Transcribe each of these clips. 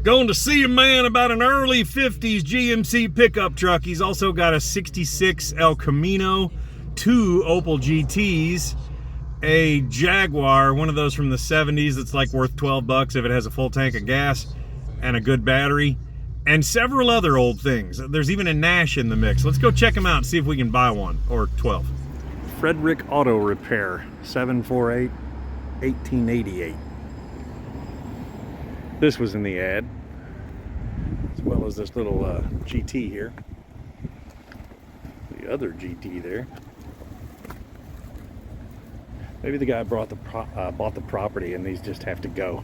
Going to see a man about an early 50s GMC pickup truck. He's also got a 66 El Camino, 2 Opel GTs, a Jaguar, one of those from the 70s that's like worth 12 bucks if it has a full tank of gas and a good battery, and several other old things. There's even a Nash in the mix. Let's go check him out and see if we can buy one, or 12. Frederick Auto Repair, 748 1888. This was in the ad, as well as this little GT here. The other GT there. Maybe the guy bought the property and these just have to go.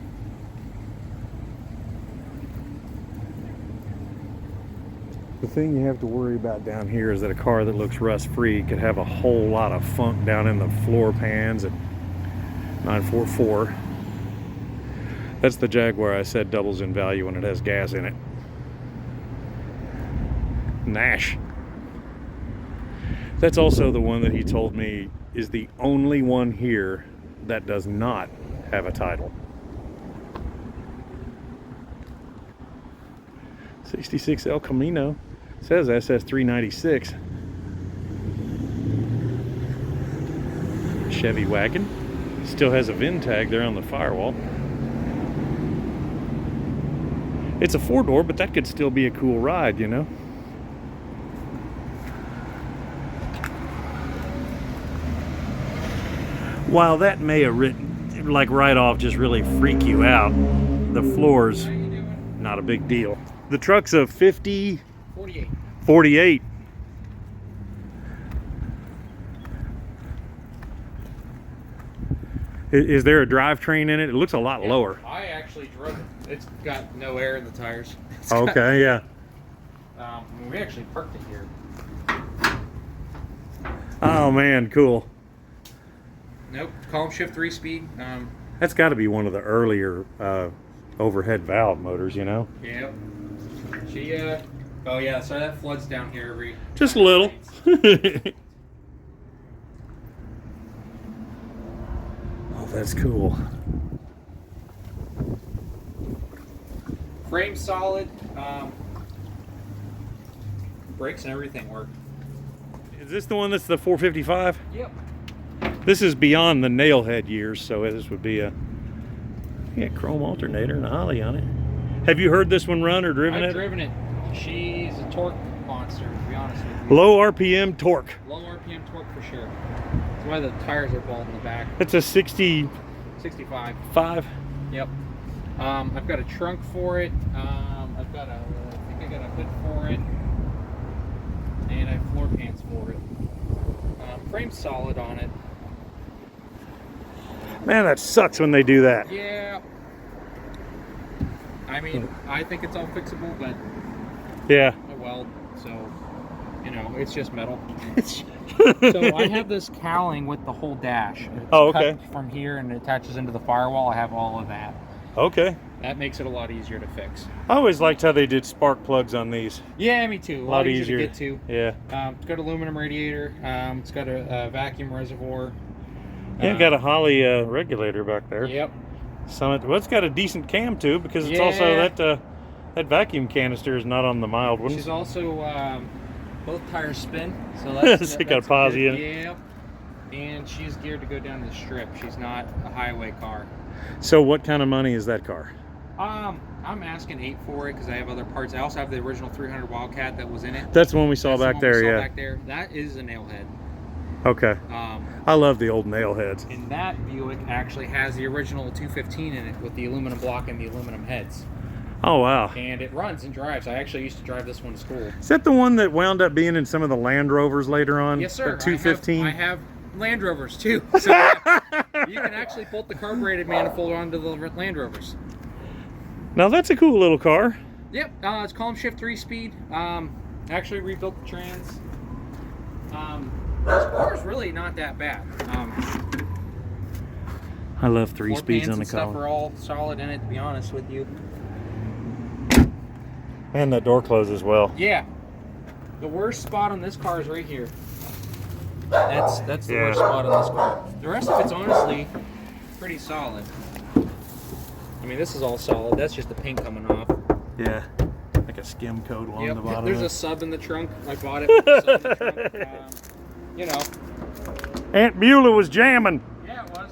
The thing you have to worry about down here is that a car that looks rust-free could have a whole lot of funk down in the floor pans at 944. That's the Jaguar I said doubles in value when it has gas in it. Nash. That's also the one that he told me is the only one here that does not have a title. 66 El Camino. Says SS396. Chevy wagon. Still has a VIN tag there on the firewall. It's a 4-door, but that could still be a cool ride, you know? While that may have written, like right off, just really freak you out, the floor's not a big deal. The truck's a 50... 48. 48. Is there a drivetrain in it? It looks a lot lower. I actually drove it. It's got no air in the tires. Okay, yeah. We actually parked it here. Oh man, cool. Nope, column shift 3-speed. That's got to be one of the earlier overhead valve motors, you know? Yep. She, oh yeah, so that floods down here every... Just a little. Oh, that's cool. Frame solid. Brakes and everything work. Is this the one that's the 455? Yep. This is beyond the nailhead years, so this would be a chrome alternator and a Holly on it. Have you heard this one run or driven it? I've driven it. She's a torque monster, to be honest with you. Low RPM torque. Low RPM torque for sure. That's why the tires are bald in the back. It's a 65. 65. Yep. I've got a trunk for it. I think I got a hood for it. And I have floor pans for it. Frame's solid on it. Man, that sucks when they do that. Yeah. I mean, I think it's all fixable, but yeah. I weld, so you know, it's just metal. So I have this cowling with the whole dash. It's okay. Cut from here and it attaches into the firewall. I have all of that. Okay. That makes it a lot easier to fix. I always liked how they did spark plugs on these. Yeah, me too. A lot easier to get to. Yeah. It's got aluminum radiator. It's got a vacuum reservoir. Yeah, got a Holly regulator back there. Yep. Well, it's got a decent cam too, because it's also that vacuum canister is not on the mild one. She's also both tires spin, so that's got a posi in it. Yep. And she's geared to go down the strip. She's not a highway car. So what kind of money is that car? I'm asking 8 for it because I have other parts. I also have the original 300 Wildcat that was in it. That's the one we saw back there, yeah. Back there. That is a nailhead. Okay. I love the old nail heads. And that Buick actually has the original 215 in it with the aluminum block and the aluminum heads. Oh, wow. And it runs and drives. I actually used to drive this one to school. Is that the one that wound up being in some of the Land Rovers later on? Yes, sir. The 215? I have Land Rovers, too. So you can actually bolt the carbureted manifold onto the Land Rovers. Now, that's a cool little car. Yep. It's column shift 3-speed. Actually rebuilt the trans. This car's really not that bad. I love 3 speeds on the car. Stuff are all solid in it, to be honest with you. And that door closes well. Yeah. The worst spot on this car is right here. That's the worst spot on this car. The rest of it's honestly pretty solid. I mean, this is all solid. That's just the paint coming off. Yeah, like a skim coat along the bottom. There's a sub in the trunk. I bought it with a sub in the trunk. You know. Aunt Beulah was jamming. Yeah, it was.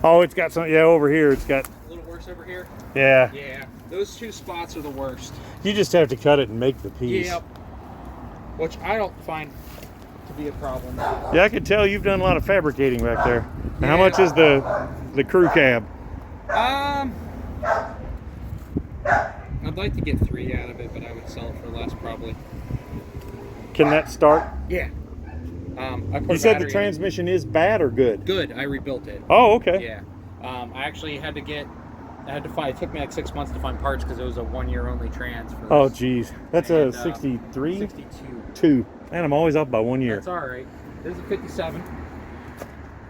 Oh, it's got some, yeah, over here it's got. A little worse over here? Yeah. Yeah, those two spots are the worst. You just have to cut it and make the piece. Yep. Which I don't find to be a problem. Yeah, I can tell you've done a lot of fabricating back there. Yeah. How much is the crew cab? I'd like to get 3 out of it, but I would sell it for less probably. Can that start? Yeah. I put You said the transmission is bad or good? Good. I rebuilt it. Oh, okay. Yeah. I actually had to find, it took me like 6 months to find parts because it was a 1-year only trans for this. Oh, geez. That's and, a 63? 62. 2. Man, I'm always off by 1 year. That's all right. This is a 57.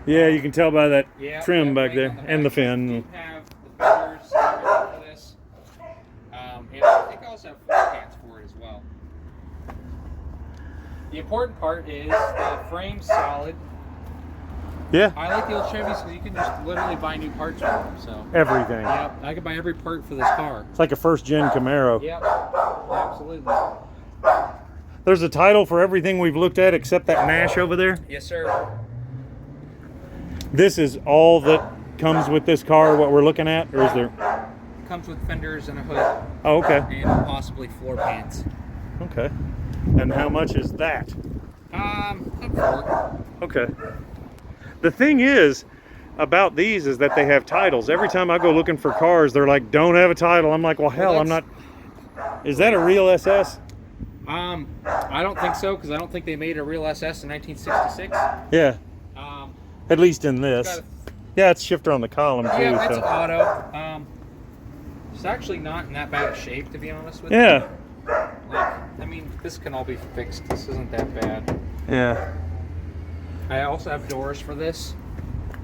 Yeah, you can tell by that trim back right there and the fin. We have the fenders for this. And I think I also have floor pans for it as well. The important part is the frame's solid. Yeah. I like the old Chevys because you can just literally buy new parts for them. So Everything. yep, I could buy every part for this car. It's like a first-gen Camaro. Yep, absolutely. There's a title for everything we've looked at except that Nash over there. Yes, sir. This is all that comes with this car, what we're looking at, or is there? Comes with fenders and a hood. Oh, okay. And possibly floor pans. Okay. And how much is that? Up for Okay. The thing is about these is that they have titles. Every time I go looking for cars, they're like, don't have a title. I'm like, well, hell, I'm not. Is that a real SS? I don't think so because I don't think they made a real SS in 1966. Yeah. At least in this. Yeah, it's shifter on the column too. Yeah, it's so. auto. It's actually not in that bad a shape, to be honest with you. Yeah. Like, I mean, this can all be fixed. This isn't that bad. Yeah. I also have doors for this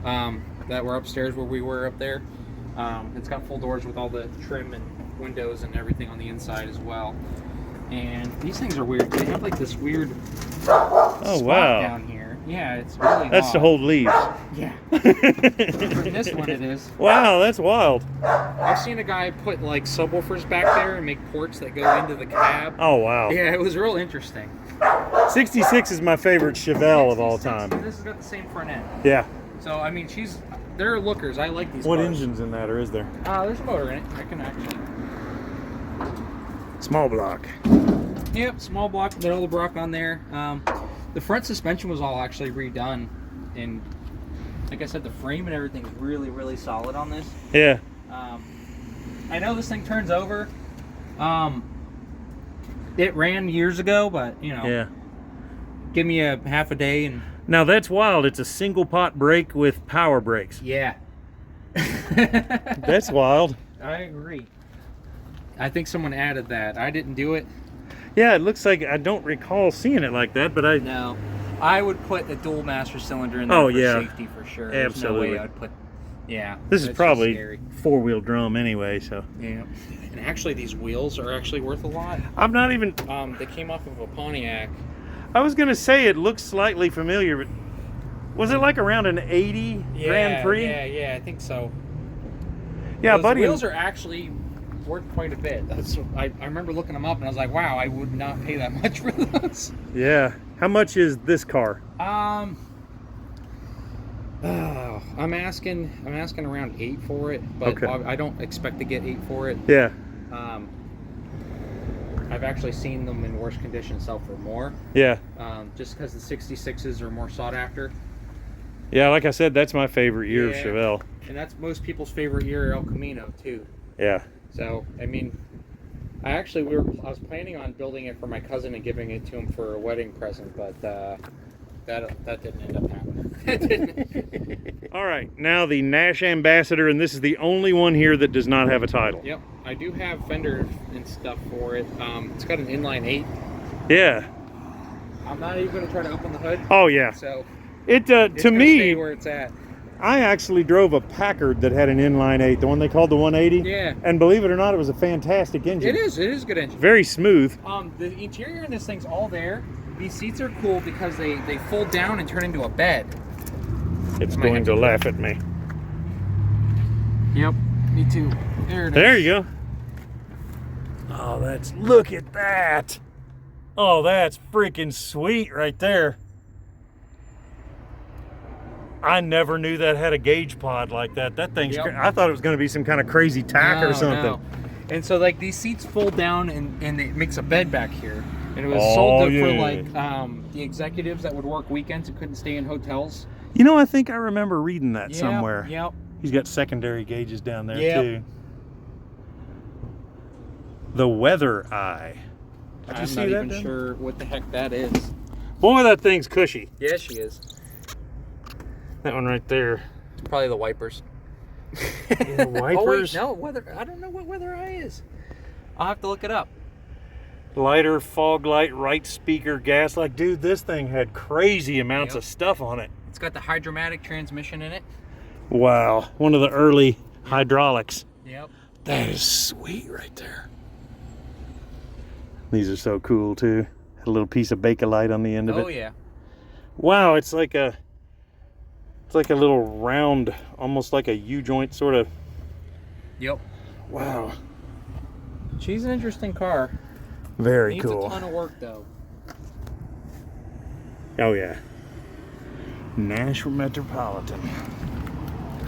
that were upstairs where we were up there. It's got full doors with all the trim and windows and everything on the inside as well. And these things are weird. They have like this weird spot down here. Yeah, it's really That's odd. to hold leaves. Yeah. For this one it is. Wow, that's wild. I've seen a guy put like subwoofers back there and make ports that go into the cab. Oh, wow. Yeah, it was real interesting. 66 is my favorite Chevelle of all time. This has got the same front end. Yeah. So, I mean, they're lookers. I like these What cars. engine's in that, or is there? There's a motor in it. I can actually... Small block. Yep, small block, middle block on there. The front suspension was all actually redone. And like I said, the frame and everything's really, really solid on this. Yeah. I know this thing turns over. It ran years ago, but, you know. Yeah. Give me a half a day and... Now that's wild. It's a single pot brake with power brakes. Yeah. That's wild. I agree. I think someone added that. I didn't do it. Yeah, it looks like I don't recall seeing it like that, but I... No. I would put a dual master cylinder in there for safety for sure. There's Absolutely. no way I'd put... Yeah. This is probably four-wheel drum anyway, so... Yeah. And actually, these wheels are actually worth a lot. I'm not even... They came off of a Pontiac. I was going to say it looks slightly familiar, but... Was it like around an 80 Grand Prix? Yeah, I think so. Yeah, those buddy. wheels are actually worth quite a bit. I remember looking them up and I was like, wow, I would not pay that much for those. Yeah. How much is this car? I'm asking around 8 for it, but Okay. I don't expect to get 8 for it. Yeah. I've actually seen them in worse condition sell for more. Yeah. Just because the 66s are more sought after. Yeah, like I said, that's my favorite year of Chevelle. And that's most people's favorite year, El Camino, too. Yeah. So, I mean, I was planning on building it for my cousin and giving it to him for a wedding present, but that didn't end up happening. It didn't. All right, now the Nash Ambassador, and this is the only one here that does not have a title. Yep, I do have fender and stuff for it. It's got an inline 8. Yeah. I'm not even going to try to open the hood. Oh, yeah. So, it's to me, stay where it's at. I actually drove a Packard that had an inline 8, the one they called the 180. Yeah. And believe it or not, it was a fantastic engine. It is a good engine. Very smooth. The interior in this thing's all there. These seats are cool because they fold down and turn into a bed. It's going to laugh at me. Yep, me too. There it is. There you go. Oh, look at that. Oh, that's freaking sweet right there. I never knew that had a gauge pod like that. That thing's, I thought it was going to be some kind of crazy tack or something. No. And so like these seats fold down and it makes a bed back here. And it was sold for like the executives that would work weekends and couldn't stay in hotels. You know, I think I remember reading that somewhere. Yep. He's got secondary gauges down there too. The Weather Eye. Did you see that? I'm not even sure what the heck that is. Boy, that thing's cushy. Yeah, she is. That one right there. Probably the wipers. The wipers? Oh wait, no, I don't know what Weather Eye is. I'll have to look it up. Lighter, fog light, right speaker, gas. Like, dude, this thing had crazy amounts of stuff on it. It's got the hydromatic transmission in it. Wow, one of the early hydraulics. Yep. That is sweet right there. These are so cool too. A little piece of Bakelite on the end of it. Oh yeah. Wow, it's like a little round, almost like a U-joint sort of. Yep. Wow. She's an interesting car. Very Needs cool. a ton of work though. Oh yeah. Nash Metropolitan.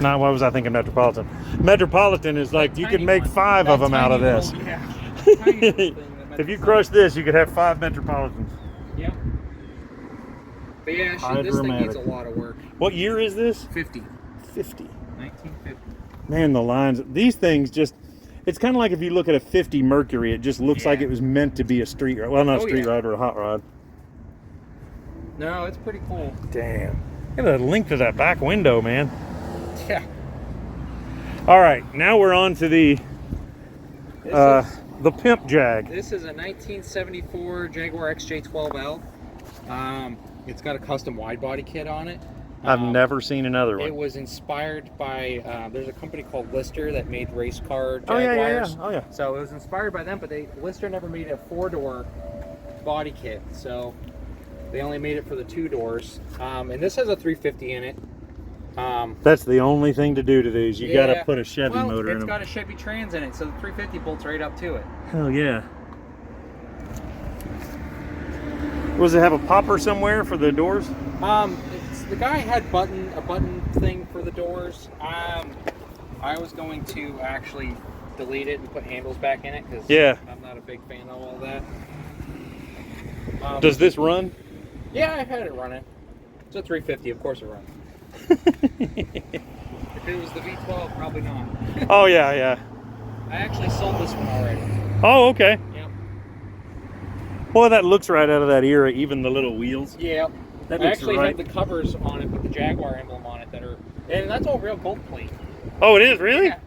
Now, what was I thinking? Metropolitan. Metropolitan is like you could make 5 of them out of this. If you crush this, you could have 5 Metropolitans. Yep. But yeah, this thing needs a lot of work. What year is this? 50. 50. 1950. Man, the lines. These things just. It's kind of like if you look at a 50 Mercury, it just looks like it was meant to be a street ride. Well, not a street ride or a hot rod. No, it's pretty cool. Damn. Look at the length of that back window, man. Yeah. All right, now we're on to the Pimp Jag. This is a 1974 Jaguar XJ12L. It's got a custom wide body kit on it. I've never seen another one. It was inspired by, there's a company called Lister that made race car Jaguars. Oh yeah. So it was inspired by them, but Lister never made a 4-door body kit. So they only made it for the 2 doors. And this has a 350 in it. That's the only thing to do to these. You got to put a Chevy motor in them. It's got a Chevy Trans in it, so the 350 bolts right up to it. Hell yeah. Does it have a popper somewhere for the doors? The guy had a button thing for the doors. I was going to actually delete it and put handles back in it because I'm not a big fan of all that. Does this run? Yeah, I had it running. It's a 350, of course it runs. If it was the V12, probably not. Oh yeah. I actually sold this one already. Oh, okay. Yep. Boy, that looks right out of that era, even the little wheels. Yep. That I looks actually right. have the covers on it with the Jaguar emblem on it and that's all real gold plate. Oh, it is, really? Yeah.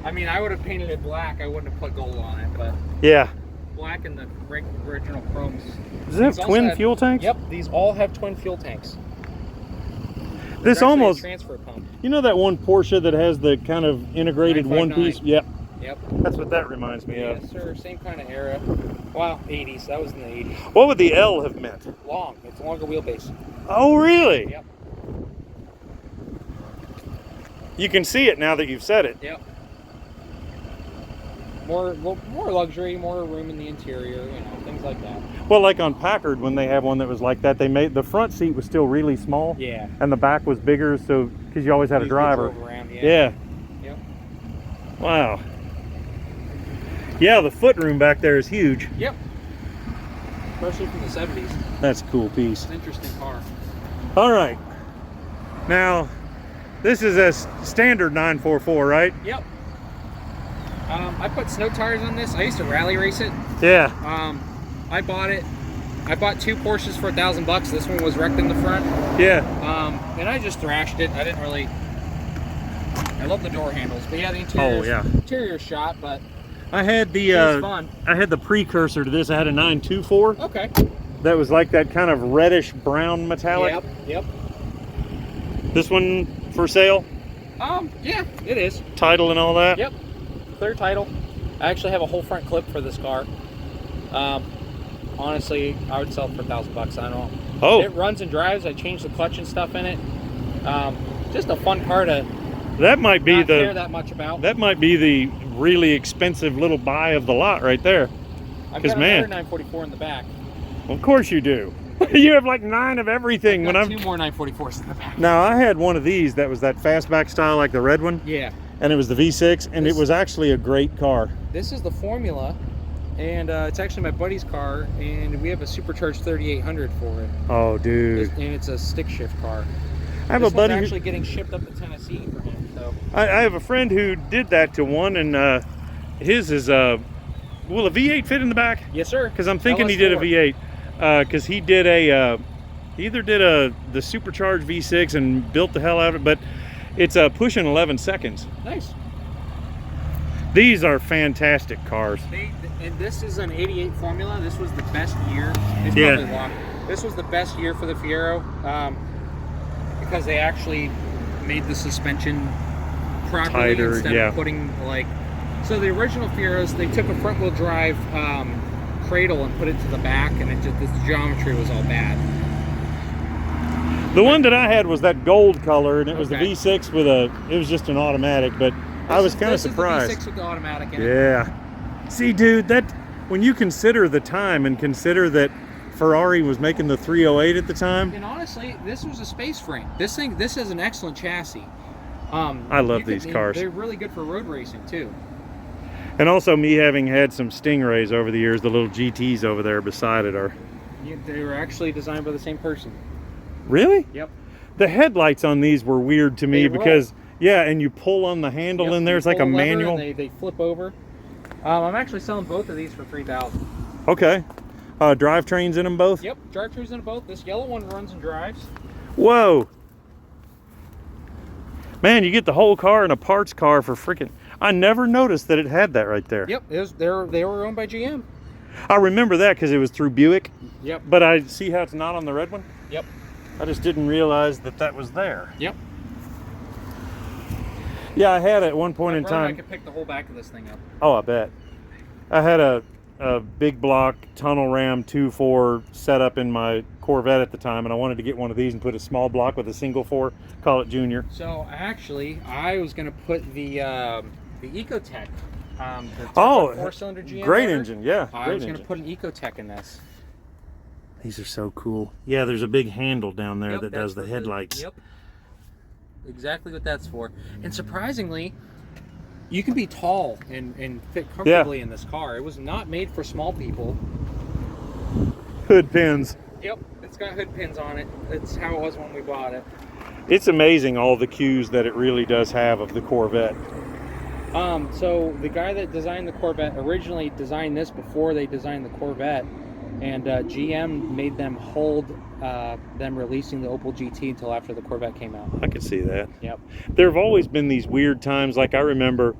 I mean, I would have painted it black. I wouldn't have put gold on it, but yeah. Black and the original chromes. Does it have twin fuel tanks? Yep, these all have twin fuel tanks. This almost a transfer pump. You know that one Porsche that has the kind of integrated 959. one piece? Yep. Yep. That's what that reminds me of. Yes, sir. Same kind of era. Wow, 80s. That was in the 80s. What would the L have meant? Long. It's a longer wheelbase. Oh, really? Yep. You can see it now that you've said it. Yep. More luxury, more room in the interior, things like that. Well, like on Packard, when they have one that was like that, they made the front seat was still really small. Yeah. And the back was bigger, so because you always had a driver. Around, yeah. Yep. Wow. Yeah, the footroom back there is huge. Yep. Especially from the 70s. That's a cool piece. It's an interesting car. All right. Now, this is a standard 944, right? Yep. I put snow tires on this. I used to rally race it. Yeah. I bought it. I bought 2 Porsches for $1,000. This one was wrecked in the front. Yeah. And I just thrashed it. I didn't really. I love the door handles, but yeah, the interior. Interior shot, but. I had the fun. I had the precursor to this. I had a 924. Okay. That was like that kind of reddish brown metallic. Yep. This one for sale? Yeah, it is. Title and all that? Yep. Clear title. I actually have a whole front clip for this car. Honestly, I would sell it for $1,000. I don't know. Oh. It runs and drives. I changed the clutch and stuff in it. Just a fun car to That might be not care that much about. That might be the really expensive little buy of the lot right there. I've got another 944 in the back. Well, of course you do. You have like 9 of everything. I've got 2 more 944s in the back. Now, I had one of these that was that fastback style, like the red one. Yeah. And it was the V6, and it was actually a great car. This is the Formula, and it's actually my buddy's car, and we have a supercharged 3800 for it. Oh, dude. And it's a stick shift car. I have a buddy who's actually getting shipped up to Tennessee for him. So I have a friend who did that to one, and his is will a V8 fit in the back? Yes, sir. Because I'm thinking he did a V8. Because he did he either did the supercharged V6 and built the hell out of it, but it's pushing 11 seconds. Nice. These are fantastic cars. And this is an 88 Formula. This was the best year. It's Yeah. probably long. This was the best year for the Fiero because they actually made the suspension properly tighter, instead of putting like. So the original Fieros, they took a front-wheel drive cradle and put it to the back, and it just the geometry was all bad. The one that I had was that gold color, and it was the V6 with it was just an automatic, but I was kind of surprised. This is the V6 with the automatic in it. Yeah. See, dude, that when you consider the time and consider that Ferrari was making the 308 at the time. And honestly, this was a space frame. This is an excellent chassis. I love these cars. They're really good for road racing too. And also me having had some Stingrays over the years, the little GTs over there beside it are. Yeah, they were actually designed by the same person. Really? Yep. The headlights on these were weird to me because, yeah, and you pull on the handle in there, it's like a manual. They flip over. I'm actually selling both of these for $3,000. Okay. Drivetrains in them both? Yep, drivetrains in them both. This yellow one runs and drives. Whoa. Man, you get the whole car in a parts car for freaking... I never noticed that it had that right there. Yep, they were owned by GM. I remember that because it was through Buick. Yep. But I see how it's not on the red one? Yep. I just didn't realize that that was there. Yep. Yeah, I had it at one point in time. I could pick the whole back of this thing up. Oh, I bet. I had a big block tunnel ram 2.4 set up in my Corvette at the time, and I wanted to get one of these and put a small block with a single 4, call it Junior. So actually, I was going to put the Ecotech, the 4-cylinder GM great motor. engine, yeah. I was going to put an Ecotech in this. These are so cool. Yeah, there's a big handle down there that does the headlights. Yep. Exactly what that's for. And surprisingly, you can be tall and fit comfortably in this car. It was not made for small people. Hood pins. Yep, it's got hood pins on it. That's how it was when we bought it. It's amazing all the cues that it really does have of the Corvette. So the guy that designed the Corvette originally designed this before they designed the Corvette, and GM made them hold them releasing the Opel GT until after the Corvette came out. I could see that. Yep. There have always been these weird times. Like I remember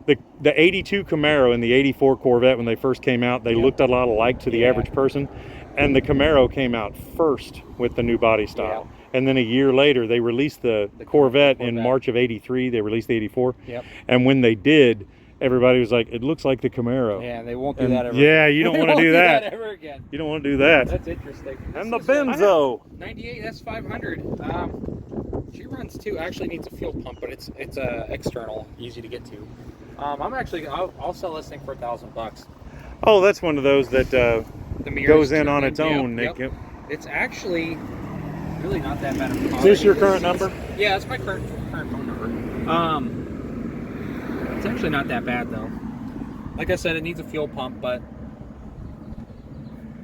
the 82 Camaro and the 84 Corvette when they first came out, they looked a lot alike to the average person. And the Camaro came out first with the new body style. Yeah. And then a year later, they released the Corvette in March of '83. They released the 84. Yep. And when they did, everybody was like, it looks like the Camaro. Yeah, they won't do that ever Yeah, you don't want to do that. ever again. You don't want to do that. That's interesting. And the Benzo. 98 S500. She runs too. Actually needs a fuel pump, but it's external, easy to get to. I'll sell this thing for $1,000. Oh, that's one of those that goes in on its own. Yep. It's actually really not that bad of a car. Is this your current number? Yeah, it's my current phone number. It's actually not that bad though. Like I said, it needs a fuel pump, but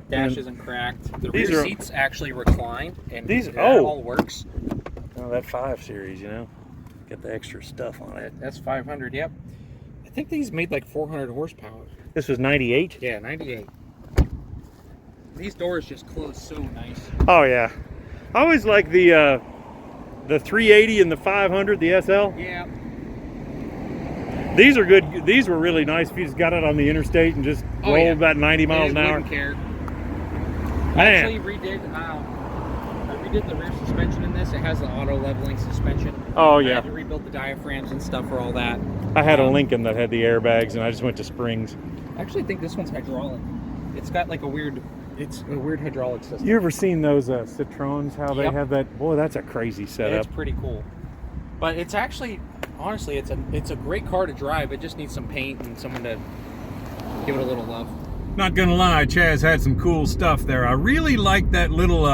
dash isn't cracked. The rear seats actually recline, and that all works. Oh, that 5 Series, you know, got the extra stuff on it. That's 500. Yep. I think these made like 400 horsepower. This was 98? Yeah, 98. These doors just close so nice. Oh yeah, I always like the 380 and the 500, the SL. Yeah. These are good. These were really nice if you just got it on the interstate and just rolled about 90 miles an hour. Wouldn't care. I actually redid the rear suspension in this. It has the auto leveling suspension. Oh yeah. I had to rebuild the diaphragms and stuff for all that. I had a Lincoln that had the airbags, and I just went to springs. I actually think this one's hydraulic. It's got like a weird hydraulic system. You ever seen those Citroens? How they have that? Boy, that's a crazy setup. It's pretty cool. But it's actually honestly, it's a great car to drive. It just needs some paint and someone to give it a little love. Not gonna lie, Chaz had some cool stuff there. I really like that little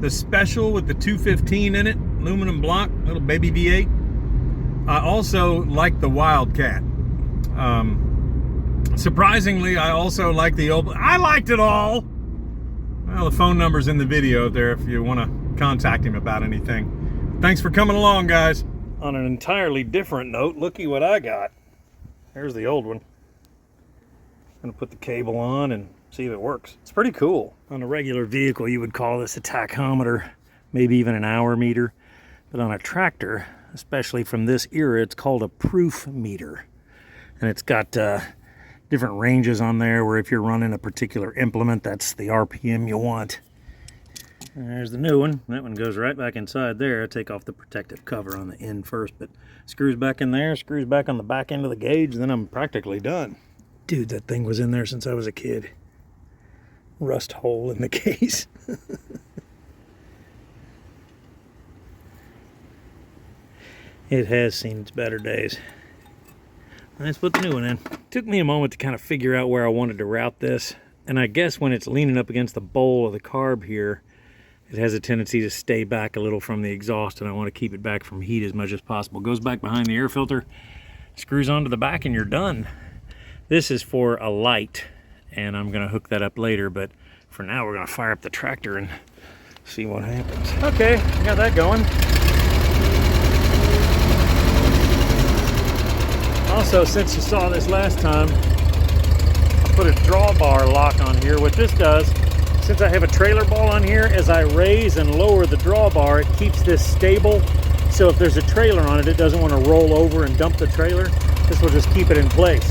the Special with the 215 in it, aluminum block, little baby V8. I also like the Wildcat. Surprisingly, I also like the Opel. I liked it all. Well, the phone number's in the video there if you want to contact him about anything. Thanks for coming along, guys. On an entirely different note, looky what I got. There's the old one. I'm gonna put the cable on and see if it works. It's pretty cool. On a regular vehicle, you would call this a tachometer, maybe even an hour meter. But on a tractor, especially from this era, it's called a proof meter. And it's got different ranges on there where if you're running a particular implement, that's the RPM you want. And there's the new one. That one goes right back inside there. I take off the protective cover on the end first, but screws back in there, screws back on the back end of the gauge, then I'm practically done. Dude, that thing was in there since I was a kid. Rust hole in the case. It has seen its better days. Let's put the new one in. Took me a moment to kind of figure out where I wanted to route this. And I guess when it's leaning up against the bowl of the carb here, it has a tendency to stay back a little from the exhaust, and I want to keep it back from heat as much as possible. Goes back behind the air filter, screws onto the back, and you're done. This is for a light, and I'm going to hook that up later, but for now we're going to fire up the tractor and see what happens. Okay, got that going. Also, since you saw this last time, I put a drawbar lock on here. What this does, since I have a trailer ball on here, as I raise and lower the drawbar, it keeps this stable. So if there's a trailer on it, it doesn't want to roll over and dump the trailer. This will just keep it in place.